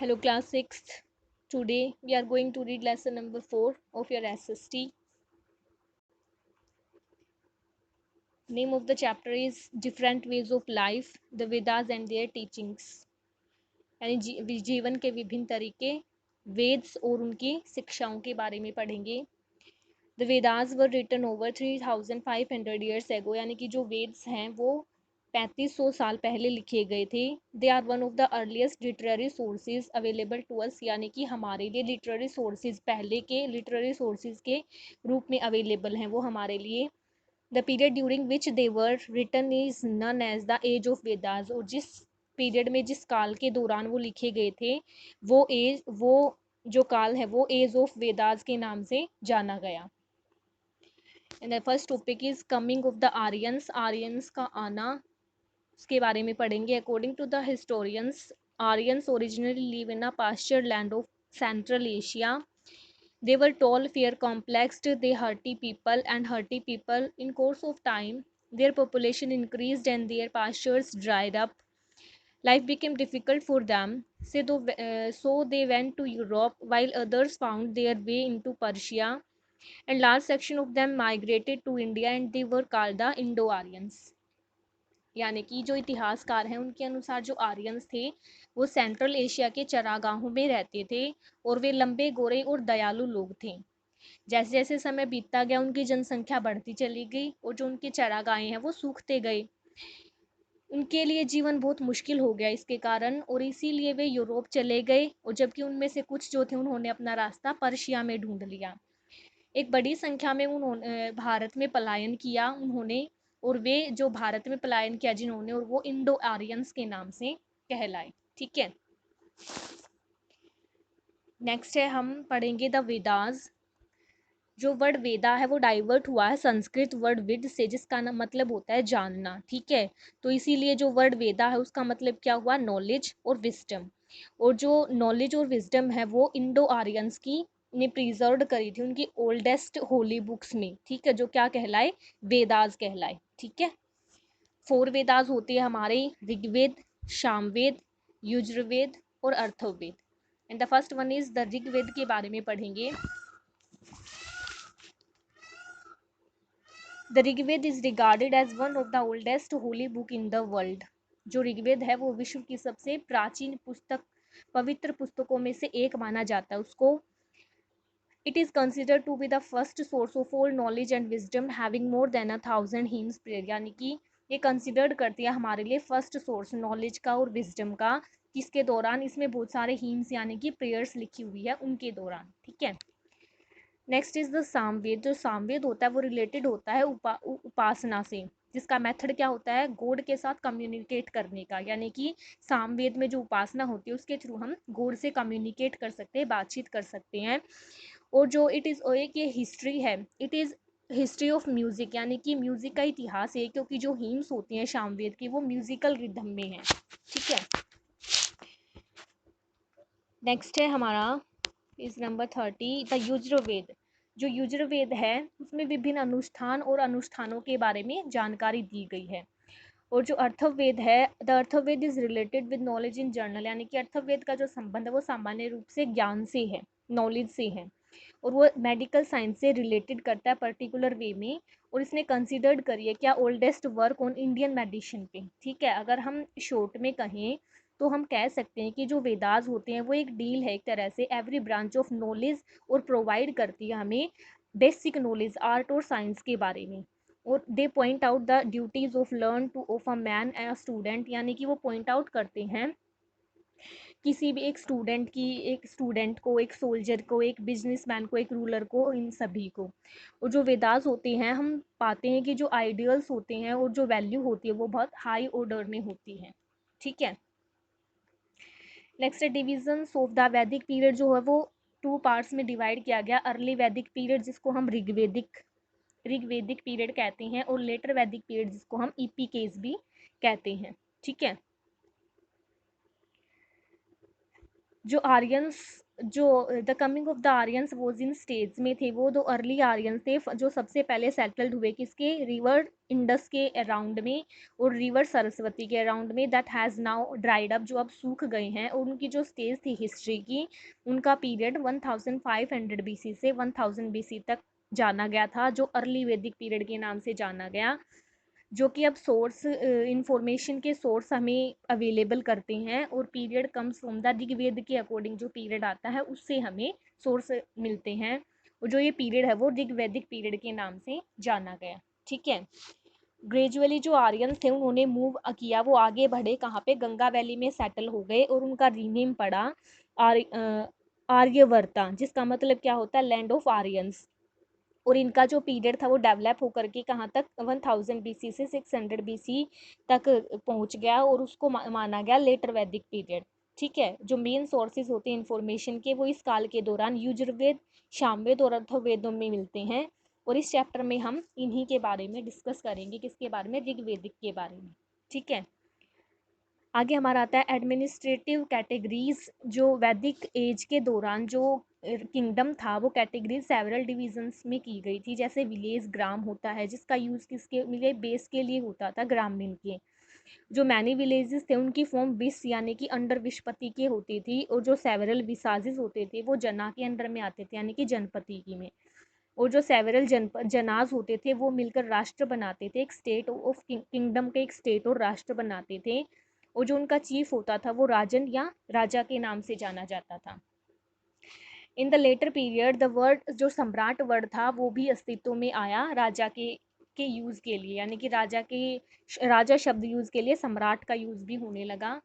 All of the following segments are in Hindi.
Hello class 6th. Today we are going to read lesson number 4 of your SST. Name of the chapter is Different Ways of Life, the Vedas and their Teachings. यानी जीवन के विभिन्न तरीके, वेद्स और उनकी शिक्षाओं के बारे में पढ़ेंगे. The Vedas were written over 3500 years ago. यानी कि जो वेद्स हैं वो 3500 साल पहले लिखे गए थे. They are one of the earliest literary sources available to us. यानी कि हमारे लिए लिटरेरी सोर्सेज पहले के लिटरेरी सोर्सेज के रूप में अवेलेबल हैं वो हमारे लिए. The period during which they were written is known as the age of Vedas. और जिस पीरियड में जिस काल के दौरान वो लिखे गए थे वो जो काल है वो एज ऑफ वेदास के नाम से जाना गया. And the first topic is coming of the Aryans. Aryans का आना, उसके बारे में पढ़ेंगे. According to the historians, Aryans originally live in a pasture land of Central Asia. They were tall, fair, complexed, they hardy people. In course of time, their population increased and their pastures dried up. Life became difficult for them, so they went to Europe, while others found their way into Persia, and large section of them migrated to India, and they were called the Indo-Aryans. यानी कि जो इतिहासकार हैं उनके अनुसार जो आर्यंस थे वो सेंट्रल एशिया के चरागाहों में रहते थे और वे लंबे, गोरे और दयालु लोग थे. जैसे जैसे समय बीतता गया उनकी जनसंख्या बढ़ती चली गई और जो उनके चरागाहें हैं वो सूखते गए. उनके लिए जीवन बहुत मुश्किल हो गया इसके कारण, और इसीलिए वे यूरोप चले गए, और जबकि उनमें से कुछ जो थे उन्होंने अपना रास्ता पर्शिया में ढूंढ लिया. एक बड़ी संख्या में उन्होंने भारत में पलायन किया उन्होंने, और वे जो भारत में पलायन किया जिन्होंने, और वो इंडो आर्यंस के नाम से कहलाए. ठीक है. नेक्स्ट है हम पढ़ेंगे द वेदास. जो वर्ड वेदा है वो डाइवर्ट हुआ है संस्कृत वर्ड विद से, जिसका मतलब होता है जानना. ठीक है. तो इसीलिए जो वर्ड वेदा है उसका मतलब क्या हुआ, नॉलेज और विजडम. और जो नॉलेज और विजडम है वो इंडो आर्यंस की ने प्रिजर्व करी थी उनकी ओल्डेस्ट होली बुक्स में. ठीक है. जो क्या कहलाए, वेदास कहलाए. ठीक है. 4 वेदास होते हैं हमारे, ऋग्वेद, सामवेद, यजुर्वेद और Atharvaveda. And the first one is the Rigveda के बारे में पढ़ेंगे. The Rigveda is regarded as one of the oldest holy book in the world. जो ऋग्वेद है वो विश्व की सबसे प्राचीन पवित्र पुस्तकों में से एक माना जाता है उसको. It is considered to be the first source of all knowledge and wisdom, having more than 1,000 hymns prayer. यानी कि ये कंसिडर्ड करती है हमारे लिए फर्स्ट सोर्स नॉलेज का और विजडम का, किसके दौरान, इसमें बहुत सारे हीम्स यानी कि प्रेयर्स लिखी हुई है उनके दौरान. ठीक है. Next is the Samaveda. जो सामवेद होता है वो रिलेटेड होता है उपासना से, जिसका मेथड क्या होता है, गॉड के साथ कम्युनिकेट करने का. यानी कि सामवेद में जो उपासना होती है उसके थ्रू हम गॉड से कम्युनिकेट कर सकते हैं, बातचीत कर सकते हैं. और जो इट इज़ एक ये हिस्ट्री है, it is history of music. यानी कि म्यूज़िक का इतिहास है, क्योंकि जो हीम्स होती हैं सामवेद की वो म्यूज़िकल रिदम में है. ठीक है. नेक्स्ट है हमारा इज नंबर 30 द यजुर्वेद. जो यजुर्वेद है उसमें विभिन्न अनुष्ठान और अनुष्ठानों के बारे में जानकारी दी गई है. और जो अर्थववेद है, the Atharvaveda is related with knowledge in general. यानी कि अर्थववेद का जो संबंध है वो सामान्य रूप से ज्ञान से है, नॉलेज से है, और वो मेडिकल साइंस से रिलेटेड करता है पर्टिकुलर वे में. और इसने कंसिडर्ड करी है क्या, oldest work on Indian medicine पे. ठीक है. अगर हम शॉर्ट में कहें तो हम कह सकते हैं कि जो वेदास होते हैं वो एक डील है एक तरह से एवरी ब्रांच ऑफ नॉलेज, और प्रोवाइड करती है हमें बेसिक नॉलेज आर्ट और साइंस के बारे में. और they point out the duties of learn to of a man and student. यानी कि वो पॉइंट आउट करते हैं किसी भी एक स्टूडेंट की, एक स्टूडेंट को, एक सोल्जर को, एक बिजनेसमैन को, एक रूलर को, इन सभी को. और जो वेदास होते हैं हम पाते हैं कि जो आइडियल्स होते हैं और जो वैल्यू होती है वो बहुत हाई ऑर्डर में होती है. ठीक है. नेक्स्ट डिविजन ऑफ द वैदिक पीरियड जो है वो 2 पार्ट्स में डिवाइड किया गया. अर्ली वैदिक पीरियड जिसको हम ऋग्वेदिक पीरियड कहते हैं, और लेटर वैदिक पीरियड जिसको हम ईपीकेस भी कहते हैं. ठीक है. जो आर्यंस जो the coming of the Aryans was in stage में थे, वो दो अर्ली आर्यंस थे जो सबसे पहले सेटल्ड हुए किसके, रिवर इंडस के अराउंड में और रिवर सरस्वती के अराउंड में, that has now dried up, जो अब सूख गए हैं। और उनकी जो स्टेज थी हिस्ट्री की, उनका पीरियड 1500 BC से 1000 BC तक जाना गया था, जो अर्ली वैदिक पीरियड के नाम से जाना गया, जो कि अब सोर्स इंफॉर्मेशन के सोर्स हमें अवेलेबल करते हैं। और period comes from the Rigveda के अकॉर्डिंग जो पीरियड आता है उससे हमें सोर्स मिलते हैं, और जो ये पीरियड है वो ऋग्वैदिक पीरियड के नाम से जाना गया। ठीक है। ग्रेजुअली जो आर्यंस थे उन्होंने मूव किया, वो आगे बढ़े कहाँ पे, गंगा वैली में सेटल हो गए, और उनका रीनेम पड़ा आर्यवर्ता, जिसका मतलब क्या होता है, लैंड ऑफ आर्यंस। और इनका जो पीरियड था वो डेवलप होकर के कहाँ तक, 1000 BC से 600 BC तक पहुँच गया, और उसको माना गया लेटर वैदिक पीरियड। ठीक है। जो मेन सोर्सेज होते हैं इन्फॉर्मेशन के, वो इस काल के दौरान युजुर्वेद, सामवेद और अथर्ववेदों में मिलते हैं। और इस चैप्टर में हम इन्हीं के बारे में डिस्कस करेंगे, किसके बारे में, ऋग्वेदिक के बारे में। ठीक है। आगे हमारा आता है एडमिनिस्ट्रेटिव कैटेगरीज। जो वैदिक एज के दौरान जो किंगडम था वो कैटेगरीज सेवरल डिविजन्स में की गई थी, जैसे विलेज, ग्राम होता है जिसका यूज़ किसके लिए, बेस के लिए होता था, ग्रामीण के। जो मैनी विलेजेस थे उनकी फॉर्म विस यानी कि अंडर विस्पति के होती थी, और जो सेवरल विसाजेस होते थे वो जना के अंडर में आते थे, यानी कि जनपति की में। और जो सेवरल जनाज होते थे वो मिलकर राष्ट्र बनाते थे, एक स्टेट ऑफ किंगडम के एक स्टेट और राष्ट्र बनाते थे। और जो उनका चीफ होता था वो राजन या राजा के नाम से जाना जाता था। In the letter period the word, जो सम्राट वर्ड था वो भी अस्तित्व में आया राजा के यूज़ के लिए, यानी कि राजा शब्द यूज़ के लिए सम्राट का यूज़ भी होने लगा।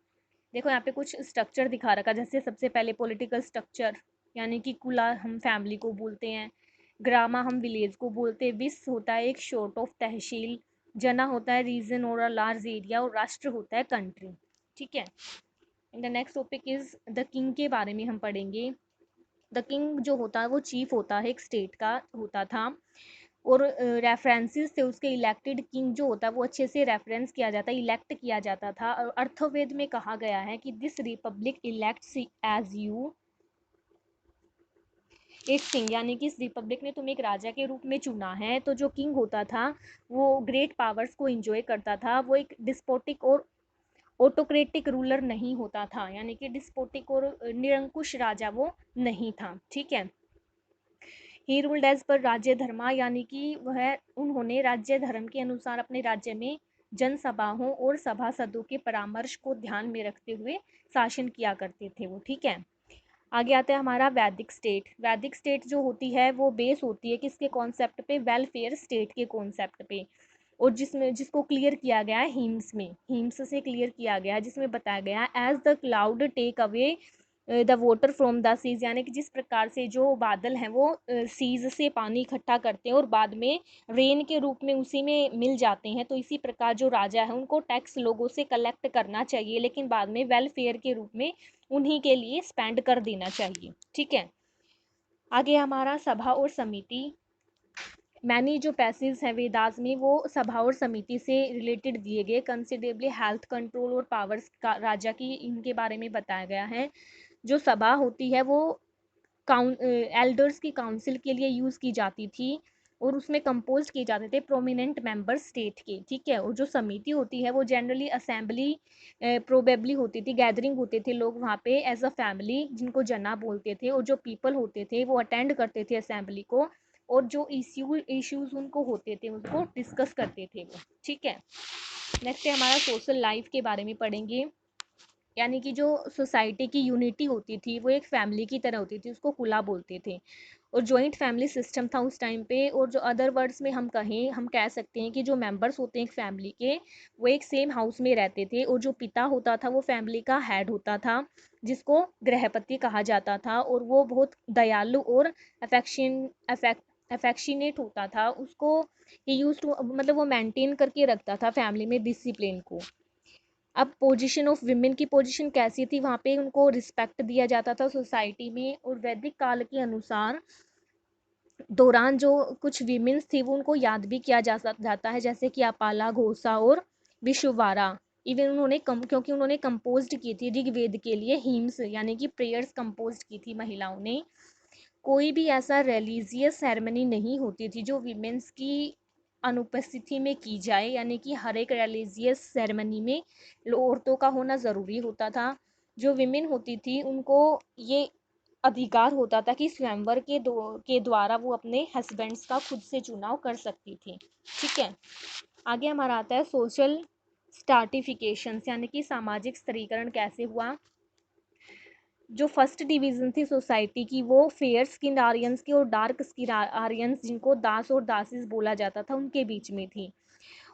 देखो यहाँ पे कुछ स्ट्रक्चर दिखा रखा, जैसे सबसे पहले पॉलिटिकल स्ट्रक्चर, यानी कि कुला हम फैमिली को बोलते हैं, ग्रामा हम विलेज को बोलते हैं, विस होता है एक शॉर्ट ऑफ तहसील, जना होता है रीजन और अ लार्ज एरिया, और राष्ट्र होता है कंट्री। ठीक है। The next topic is the king के बारे में हम पढ़ेंगे। द किंग जो होता है वो चीफ होता है, एक स्टेट का होता था। और रेफरेंसेस थे उसके, इलेक्टेड किंग जो होता है वो अच्छे से रेफरेंस किया जाता है, इलेक्ट किया जाता था। और अर्थवेद में कहा गया है कि this republic elects as you एक किंग, यानी कि इस रिपब्लिक ने तुम्हें एक राजा के रूप में चुना है। तो जो किंग होता था वो ग्रेट पावर्स को एंजॉय करता था, वो एक डिस्पोटिक और ऑटोक्रेटिक रूलर नहीं होता था, यानी कि डिस्पोटिक और निरंकुश राजा वो नहीं था। ठीक है। ही रूल्ड एज पर राज्य धर्मा, यानी कि वह उन्होंने राज्य धर्म के अनुसार अपने राज्य में जनसभाओं और सभासदों के परामर्श को ध्यान में रखते हुए शासन किया करते थे वो। ठीक है। आगे आता है हमारा वैदिक स्टेट। वैदिक स्टेट जो होती है वो बेस होती है किसके कॉन्सेप्ट पे, वेलफेयर स्टेट के कॉन्सेप्ट पे। और जिसको क्लियर किया गया है हिम्स में, हिम्स से क्लियर किया गया है, जिसमें बताया गया है as the cloud take away the water from the seas, यानी कि जिस प्रकार से जो बादल हैं वो सीज से पानी इकट्ठा करते हैं और बाद में रेन के रूप में उसी में मिल जाते हैं, तो इसी प्रकार जो राजा है उनको टैक्स लोगों से कलेक्ट करना चाहिए, लेकिन बाद में वेलफेयर के रूप में उन्हीं के लिए स्पेंड कर देना चाहिए। ठीक है। आगे हमारा सभा और समिति। मैंने जो पैसेज हैं वेदास में वो सभा और समिति से रिलेटेड दिए गए, कंसिडरेबली हेल्थ कंट्रोल और पावर्स का राजा की इनके बारे में बताया गया है। जो सभा होती है वो एल्डर्स की काउंसिल के लिए यूज़ की जाती थी, और उसमें कंपोज किए जाते थे प्रोमिनेंट मेंबर स्टेट के। ठीक है। और जो समिति होती है वो जनरली असेंबली प्रोबेबली होती थी, गैदरिंग होते थे लोग वहाँ पे एज अ फैमिली, जिनको जना बोलते थे, और जो पीपल होते थे वो अटेंड करते थे असेंबली को, और जो इश्यूज उनको होते थे उसको डिस्कस करते थे वो। ठीक है। नेक्स्ट है हमारा सोशल लाइफ के बारे में पढ़ेंगे, यानी कि जो सोसाइटी की यूनिटी होती थी वो एक फैमिली की तरह होती थी, उसको कुला बोलते थे। और जॉइंट फैमिली सिस्टम था उस टाइम पे। और जो अदर वर्ड्स में हम कह सकते हैं कि जो मेंबर्स होते हैं एक फैमिली के, वो एक सेम हाउस में रहते थे, और जो पिता होता था वो फैमिली का हेड होता था, जिसको गृहपति कहा जाता था। और वो बहुत दयालु और अफेक्शनेट होता था, उसको ही यूज टू, मतलब वो मेंटेन करके रखता था फैमिली में डिसिप्लिन को। अब पोजीशन ऑफ विमेन की पोजीशन कैसी थी, वहाँ पे उनको रिस्पेक्ट दिया जाता था सोसाइटी में। और वैदिक काल के अनुसार दौरान जो कुछ वीमेंस थी वो उनको याद भी किया जाता है, जैसे कि अपाला, घोषा और विशुवारा। इवन उन्होंने क्योंकि उन्होंने कंपोज्ड की थी ऋग्वेद के लिए हिम्स यानी कि प्रेयर्स कंपोज्ड की थी महिलाओं ने। कोई भी ऐसा रिलीजियस सेरेमनी नहीं होती थी जो वीमेंस की अनुपस्थिति में की जाए, यानी कि हर एक रिलीजियस सेरेमनी में औरतों का होना ज़रूरी होता था। जो विमेन होती थी उनको ये अधिकार होता था कि स्वयंवर के द्वारा वो अपने हस्बैंड्स का खुद से चुनाव कर सकती थी। ठीक है, आगे हमारा आता है सोशल स्टार्टिफिकेशंस, यानी कि सामाजिक स्तरीकरण कैसे हुआ। जो फर्स्ट डिवीजन थी सोसाइटी की वो फेयर स्किन आर्यंस की और डार्क स्किन आर्यंस, जिनको दास और दासिस बोला जाता था, उनके बीच में थी।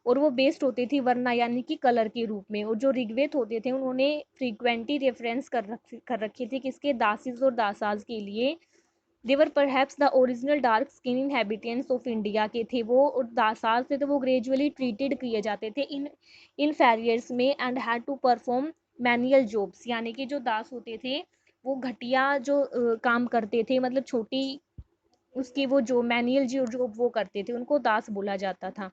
और वो बेस्ड होती थी वरना यानी कि कलर के रूप में। और जो ऋग्वेद होते थे उन्होंने फ्रीक्वेंटली रेफरेंस कर रखी थी किसके, दासिस और दासाज के लिए। They were perhaps the original dark skin inhabitants of India के थे वो, और दासाज थे तो वो ग्रेजुअली ट्रीटेड किए जाते थे इन इनफेरियर्स में and had to perform manual jobs, यानी कि जो दास होते थे वो घटिया जो काम करते थे, मतलब छोटी उसकी वो जो मैनुअल जो जॉब वो करते थे उनको दास बोला जाता था।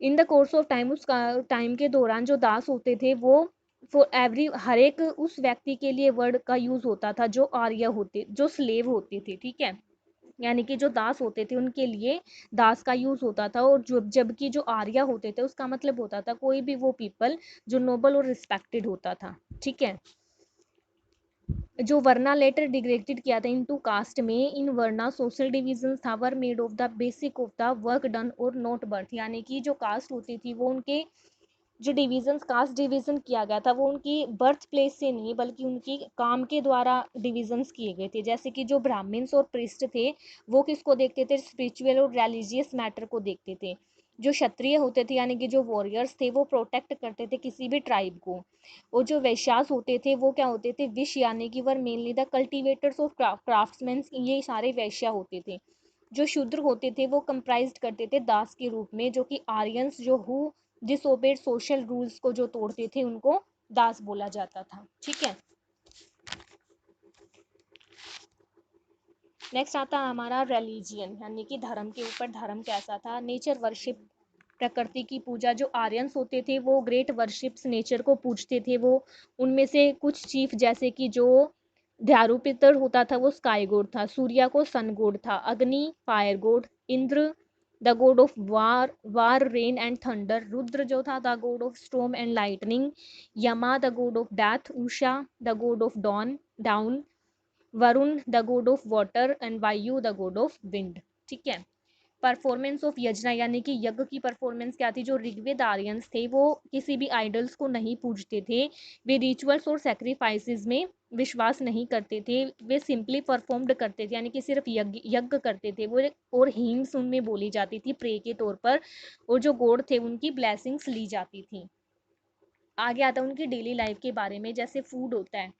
In the course of time, उस टाइम के दौरान जो दास होते थे वो फॉर एवरी हर एक उस व्यक्ति के लिए वर्ड का यूज होता था जो आर्य होते, जो स्लेव होते थे। ठीक है, यानी कि जो दास होते थे उनके लिए दास का यूज होता था, और जो जबकि जो आर्य होते थे उसका मतलब होता था कोई भी वो पीपल जो नोबल और रिस्पेक्टेड होता था। ठीक है, जो वर्ना लेटर डिग्रेडेड किया था इनटू कास्ट में, इन वर्ना सोशल डिविजन था were made of the basic of the work done और नॉट बर्थ, यानी कि जो कास्ट होती थी वो उनके जो डिवीजन कास्ट डिवीजन किया गया था वो उनकी बर्थ प्लेस से नहीं बल्कि उनकी काम के द्वारा डिविजन्स किए गए थे। जैसे कि जो ब्राह्मण्स और प्रिस्ट थे वो किसको देखते थे, स्पिरिचुअल और रिलीजियस मैटर को देखते थे। जो क्षत्रिय होते थे यानी कि जो वॉरियर्स थे वो प्रोटेक्ट करते थे किसी भी ट्राइब को। और जो वैश्यास होते थे वो क्या होते थे, विश यानी कि were mainly the cultivators of craftsman, ये सारे वैश्या होते थे। जो शूद्र होते थे वो कंप्राइज करते थे दास के रूप में, जो कि आर्यंस जो हु डिसोबेड सोशल रूल्स को जो तोड़ते थे उनको दास बोला जाता था। ठीक है, नेक्स्ट आता है हमारा रिलीजियन, यानी कि धर्म के ऊपर धर्म कैसा था। नेचर वर्शिप, प्रकृति की पूजा। जो आर्यंस होते थे वो ग्रेट वर्शिप्स नेचर को पूजते थे। वो उनमें से कुछ चीफ जैसे कि जो ध्यारुपितर होता था वो स्काई गॉड था, सूर्य को सन गॉड था, Agni fire god, Indra the god of war rain and thunder, Rudra जो था the god of storm and lightning, Yama the god of death, Usha the god of dawn down, Varun the god of water and Vayu the god of wind. ठीक है, परफॉर्मेंस ऑफ यज्ञ, यानी कि यज्ञ की परफॉर्मेंस क्या थी। जो ऋग्वेद आर्यंस थे वो किसी भी आइडल्स को नहीं पूजते थे, वे रिचुअल्स और सेक्रीफाइसेस में विश्वास नहीं करते थे, वे सिंपली परफॉर्म्ड करते थे, यानी कि सिर्फ यज्ञ यज्ञ करते थे वो। और हिम्स उनमें बोली जाती थी प्रे के तौर पर, और जो गॉड थे उनकी ब्लेसिंग्स ली जाती थी। आगे आता है उनकी डेली लाइफ के बारे में, जैसे फूड होता है।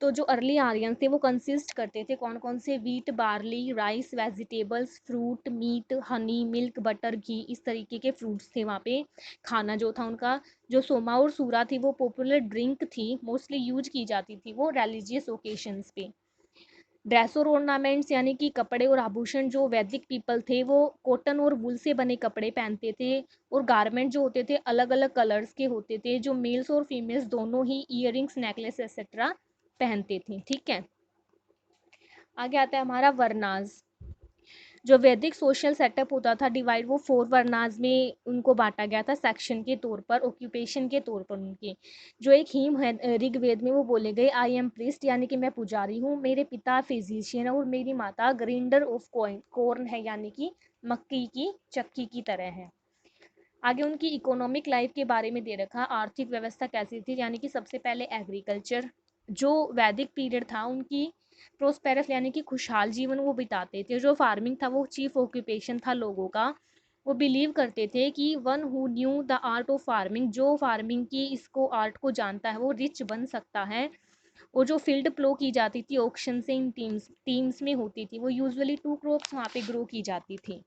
तो जो अर्ली आर्यन थे वो कंसिस्ट करते थे कौन कौन से, wheat barley rice vegetables fruit meat honey milk butter ghee, इस तरीके के फ्रूट्स थे वहाँ पे खाना जो था उनका। जो सोमा और सूरा थी वो पॉपुलर ड्रिंक थी, मोस्टली यूज की जाती थी वो रिलीजियस ओकेशंस पे। ड्रेस और ऑर्नामेंट्स, यानी कि कपड़े और आभूषण, जो वैदिक पीपल थे वो कॉटन और वूल से बने कपड़े पहनते थे। और गारमेंट जो होते थे अलग अलग कलर्स के होते थे, जो मेल्स और फीमेल्स दोनों ही इयरिंग्स नेकलेस एक्सेट्रा पहनते थे। ठीक है, आगे आता है हमारा वर्नाज। जो वैदिक सोशल सेटअप होता था डिवाइड वो 4 वर्नाज में उनको बांटा गया था सेक्शन के तौर पर, ऑक्यूपेशन के तौर पर उनके। जो एक हीम है ऋग्वेद में वो बोले गए, आई एम प्रिस्ट यानी कि मैं पुजारी हूँ, मेरे पिता फिजिशियन है और मेरी माता ग्राइंडर ऑफ कॉर्न है, यानी कि मक्की की चक्की की तरह है। आगे उनकी इकोनॉमिक लाइफ के बारे में दे रखा, आर्थिक व्यवस्था कैसी थी, यानी कि सबसे पहले एग्रीकल्चर। जो वैदिक पीरियड था उनकी प्रोस्पेरस यानी कि खुशहाल जीवन वो बिताते थे। जो फार्मिंग था वो चीफ ऑक्यूपेशन था लोगों का। वो बिलीव करते थे कि one who knew the art of farming, जो फार्मिंग की इसको आर्ट को जानता है वो रिच बन सकता है। और जो फील्ड प्लो की जाती थी ऑक्शन से इन टीम्स टीम्स में होती थी, वो यूजुअली 2 क्रॉप्स वहाँ पे ग्रो की जाती थी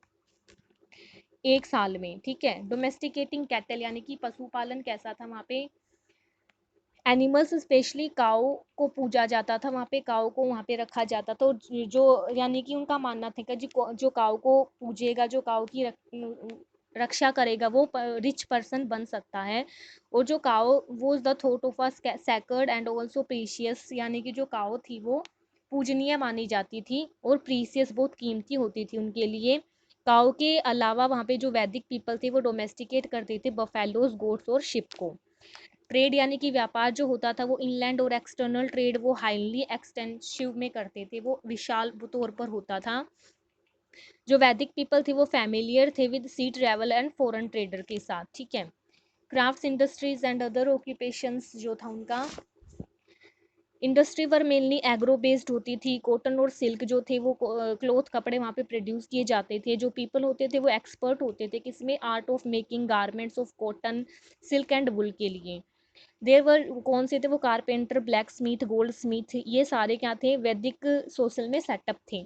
एक साल में। ठीक है, डोमेस्टिकेटिंग कैटल यानी कि पशुपालन कैसा था वहाँ पे, एनिमल्स स्पेशली काऊ को पूजा जाता था वहाँ पे, काऊ को वहाँ पे रखा जाता था। और जो यानी कि उनका मानना था कि जो काऊ को पूजेगा, जो काऊ की रक्षा करेगा वो रिच पर्सन बन सकता है। और जो काओ वो the thought of a sacred and also precious, यानी कि जो काओ थी वो पूजनीय मानी जाती थी और प्रीसियस बहुत कीमती होती थी उनके लिए। काओ के अलावा वहाँ पे जो वैदिक पीपल थे वो डोमेस्टिकेट करते थे बफेलोज, गोट्स और शिप को। ट्रेड यानी कि व्यापार जो होता था वो इनलैंड और एक्सटर्नल ट्रेड वो हाईली एक्सटेंसिव में करते थे, वो विशाल तौर पर होता था। जो वैदिक पीपल थे वो फैमिलियर थे with sea travel and foreign trader के साथ, ठीक है। Crafts industries and other occupations जो था उनका, industry were mainly agro based होती थी। कॉटन और सिल्क जो थे वो क्लोथ कपड़े वहाँ पे प्रोड्यूस किए जाते थे। जो पीपल होते थे वो एक्सपर्ट होते थे किसमें, art of making garments of cotton, silk and wool के लिए। देर वर कौन से थे वो, carpenter, blacksmith, goldsmith, ये सारे क्या थे, वैदिक सोशल में सेटअप थे।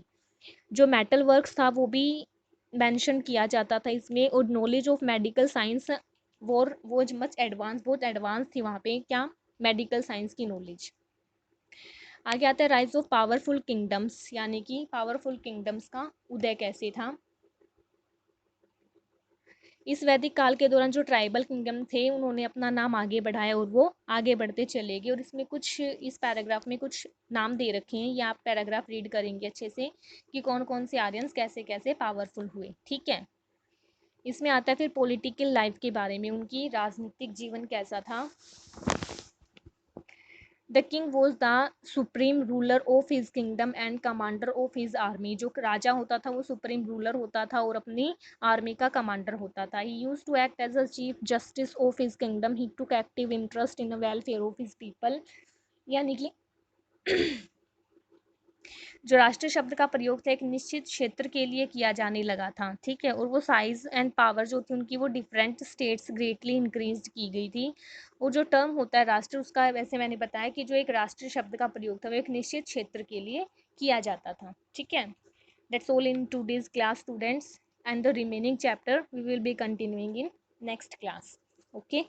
जो मेटल वर्क्स था वो भी मेंशन किया जाता था इसमें। और नॉलेज ऑफ मेडिकल साइंस वो मच एडवांस, बहुत एडवांस थी वहाँ पे क्या, मेडिकल साइंस की नॉलेज। आगे आता है राइज ऑफ पावरफुल किंगडम्स, यानी कि पावरफुल किंगडम्स का उदय कैसे था। इस वैदिक काल के दौरान जो ट्राइबल किंगडम थे उन्होंने अपना नाम आगे बढ़ाया और वो आगे बढ़ते चले गए। और इसमें कुछ, इस पैराग्राफ में कुछ नाम दे रखे हैं, ये आप पैराग्राफ रीड करेंगे अच्छे से कि कौन कौन से आर्यंस कैसे कैसे पावरफुल हुए, ठीक है। इसमें आता है फिर पॉलिटिकल लाइफ के बारे में, उनकी राजनीतिक जीवन कैसा था। The king was the supreme ruler of his kingdom and commander of his army. जो राजा होता था वो सुप्रीम रूलर होता था और अपनी आर्मी का कमांडर होता था। He used to act as a chief justice of his kingdom. He took active interest in the welfare of his people, यानी कि जो राष्ट्र शब्द का प्रयोग था एक निश्चित क्षेत्र के लिए किया जाने लगा था, ठीक है। और वो साइज एंड पावर जो थी उनकी वो डिफरेंट स्टेट्स ग्रेटली इंक्रीज की गई थी। और जो टर्म होता है राष्ट्र, उसका वैसे मैंने बताया कि जो एक राष्ट्र शब्द का प्रयोग था वो एक निश्चित क्षेत्र के लिए किया जाता था, ठीक है। That's all in today's class students, and the remaining chapter we will be continuing in next class. Okay.